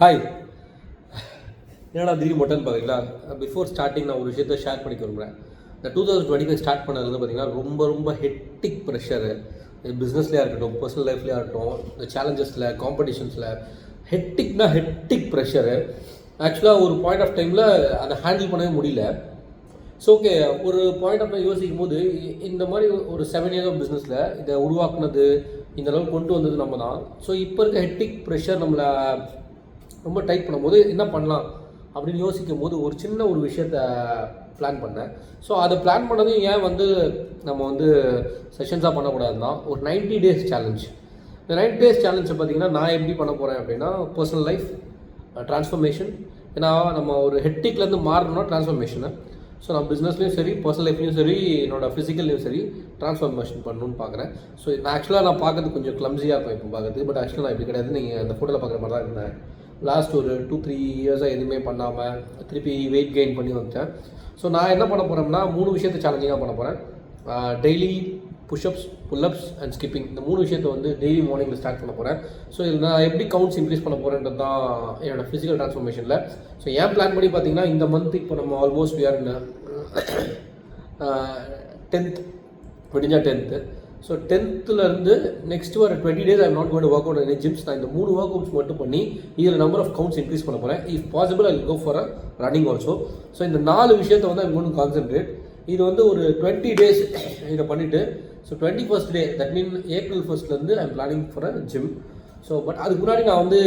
Hi, என்னடா திடீர் மொட்டன் பார்த்தீங்களா? பிஃபோர் ஸ்டார்டிங் நான் ஒரு விஷயத்தை ஷேர் பண்ணிக்க விரும்புகிறேன். இந்த 2025 ஸ்டார்ட் பண்ணதுலேருந்து பார்த்தீங்கன்னா ரொம்ப ஹெக்டிக் ப்ரெஷரு. பிஸ்னஸ்லேயே இருக்கட்டும், பர்சனல் லைஃப்லேயே இருக்கட்டும், இந்த சேலஞ்சஸில், காம்படிஷன்ஸில் ஹெக்டிக் ப்ரெஷரு. ஆக்சுவலாக ஒரு பாயிண்ட் ஆஃப் டைமில் அதை ஹேண்டில் பண்ணவே முடியல. ஸோ ஓகே, ஒரு பாயிண்ட் ஆஃப் டைம் யோசிக்கும் போது இந்த மாதிரி ஒரு 7 years ஆஃப் பிஸ்னஸில் இதை உருவாக்குனது, இந்த அளவுக்கு கொண்டு வந்தது நம்ம தான். ஸோ இப்போ இருக்க ஹெக்டிக் ப்ரெஷர் நம்மளை ரொம்ப டைட் பண்ணும்போது என்ன பண்ணலாம் அப்படின்னு யோசிக்கும் போது ஒரு சின்ன ஒரு விஷயத்தை பிளான் பண்ணேன். ஸோ அதை பிளான் பண்ணதும் ஏன் நம்ம செஷன்ஸாக பண்ணக்கூடாதுன்னா, ஒரு 90 days சேலஞ்ச். இந்த 90 days சேலஞ்சை பார்த்திங்கன்னா நான் எப்படி பண்ண போகிறேன் அப்படின்னா, பர்சனல் லைஃப் ட்ரான்ஸ்ஃபர்மேஷன். ஏன்னா நம்ம ஒரு ஹெக்டிக்லேருந்து மாறணும்னா ட்ரான்ஸ்ஃபர்மேஷனு. ஸோ நான் பிஸ்னஸ்லேயும் சரி, பர்சனல் லைஃப்லையும் சரி, என்னோடய ஃபிசிக்கல்லையும் சரி ட்ரான்ஸ்ஃபர்மேஷன் பண்ணணும்னு பார்க்குறேன். ஸோ நான் ஆக்சுவலாக பார்க்கறது கொஞ்சம் கிளம்ஸியாக இருக்கும் இப்போ பார்க்குறது. பட் ஆக்சுவலாக நான் இப்படி கிடையாது. நீங்கள் அந்த ஃபோட்டோவில் பார்க்குற மாதிரி தான் இருந்தேன். லாஸ்ட் ஒரு 2-3 years எதுவுமே பண்ணாமல் திருப்பி வெயிட் கெயின் பண்ணி வந்துட்டேன். ஸோ நான் என்ன பண்ண போகிறேன்னா, 3 விஷயத்தை சேலஞ்சிங்காக பண்ண போகிறேன். Daily push-ups, pull-ups and skipping. இந்த 3 விஷயத்தை டெய்லி மார்னிங்கில் ஸ்டார்ட் பண்ண போகிறேன். ஸோ இதில் நான் எப்படி கவுண்ட்ஸ் இன்க்ரீஸ் பண்ண போகிறேன்றது தான் என்னோடய ஃபிசிக்கல் ட்ரான்ஸ்ஃபர்மேஷனில். ஸோ ஏன் பிளான் பண்ணி பார்த்தீங்கன்னா, இந்த மந்த் இப்போ நம்ம almost we are in 10th, விடிஞ்சா 10th. ஸோ 10th நெக்ஸ்ட் வர 20 days I'm not going to work out any Cheems. நான் இந்த 3 ஒர்க் அவுட்ஸ் மட்டும் பண்ணி இதில் நம்பர் ஆஃப் கவுண்ட்ஸ் இன்க்ரீஸ் பண்ண போகிறேன். If possible I will go for running also. So இந்த 4 விஷயத்தை ஐம் கோயிங் டு கான்சென்ட்ரேட். இது ஒரு 20 days இதை பண்ணிவிட்டு, so 21st day, that mean April 1st I'm planning for a gym. So but அதுக்கு முன்னாடி நான்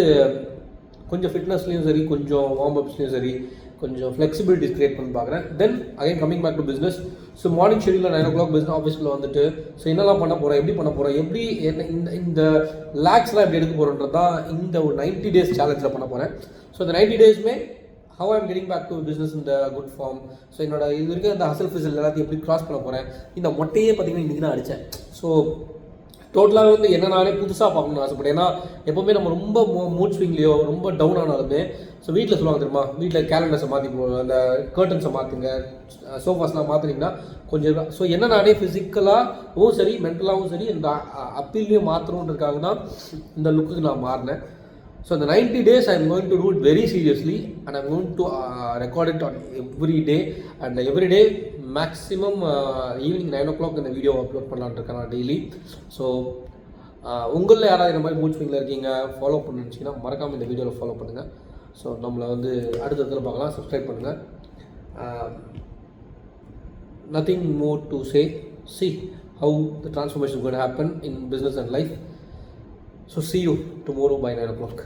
கொஞ்சம் ஃபிட்னஸ்லேயும் சரி, கொஞ்சம் வார்ம் அப்ஸ்லேயும் சரி, கொஞ்சம் ஃப்ளெக்சிபிலிட்டிஸ் க்ரியேட் பண்ணி பார்க்குறேன். Then again coming back to business. So morning ஷெடியூலில் 9 o'clock பிஸ்னஸ் ஆஃபீஸில் ஸோ என்னெல்லாம் பண்ண போகிறேன், எப்படி பண்ண போகிறேன், எப்படி இந்த லேக்ஸ்லாம் எப்படி எடுக்க போகிறேன்றது தான் இந்த ஒரு 90 days சேலஞ்சில் பண்ண போகிறேன். ஸோ இந்த 90 daysமே how I'm getting back to business in the good form. So என்னோட இது வரைக்கும் அந்த ஹசல் ஃபிசல் எல்லாத்தையும் எப்படி கிராஸ் பண்ண போகிறேன். இந்த மொட்டையே பார்த்தீங்கன்னா இன்றைக்கி தான் அடித்தேன். ஸோ டோட்டலாக என்ன நானே புதுசாக பார்க்கணும்னு ஆசைப்பட்டேன். ஏன்னா எப்போவுமே நம்ம ரொம்ப மூட் ஸ்விங்லேயோ ரொம்ப டவுன் ஆனாலுமே, ஸோ வீட்டில் சொல்லுவாங்க தெரியுமா, வீட்டில் கேலண்டர்ஸை மாற்றி, அந்த கர்டன்ஸை மாற்றுங்க, சோஃபாஸ்லாம் மாற்றினீங்கன்னா கொஞ்சம். ஸோ என்ன நானே ஃபிசிக்கலாகவும் சரி, மென்டலாகவும் சரி, இந்த அப்பீல்லையும் மாற்றணுன்றதுக்காக தான் இந்த லுக்குக்கு நான் மாறினேன். ஸோ இந்த 90 days I am going to do it very seriously and I'm going to record it on every day. And every day maximum evening 9 o'clock இந்த வீடியோ அப்லோட் பண்ணலான்னு இருக்கேன் நான் டெய்லி. ஸோ உங்களில் யாராவது இந்த மாதிரி மூட் ஸ்விங்கில் இருக்கீங்க, ஃபாலோ பண்ணிச்சிங்கன்னா மறக்காமல் இந்த வீடியோவில் ஃபாலோ பண்ணுங்கள். ஸோ நம்மளை அடுத்த இடத்துல பார்க்கலாம். சப்ஸ்கிரைப் பண்ணுங்கள். Nothing more to say. See how the transformation is going to happen in business and life. So see you tomorrow by 9 o'clock.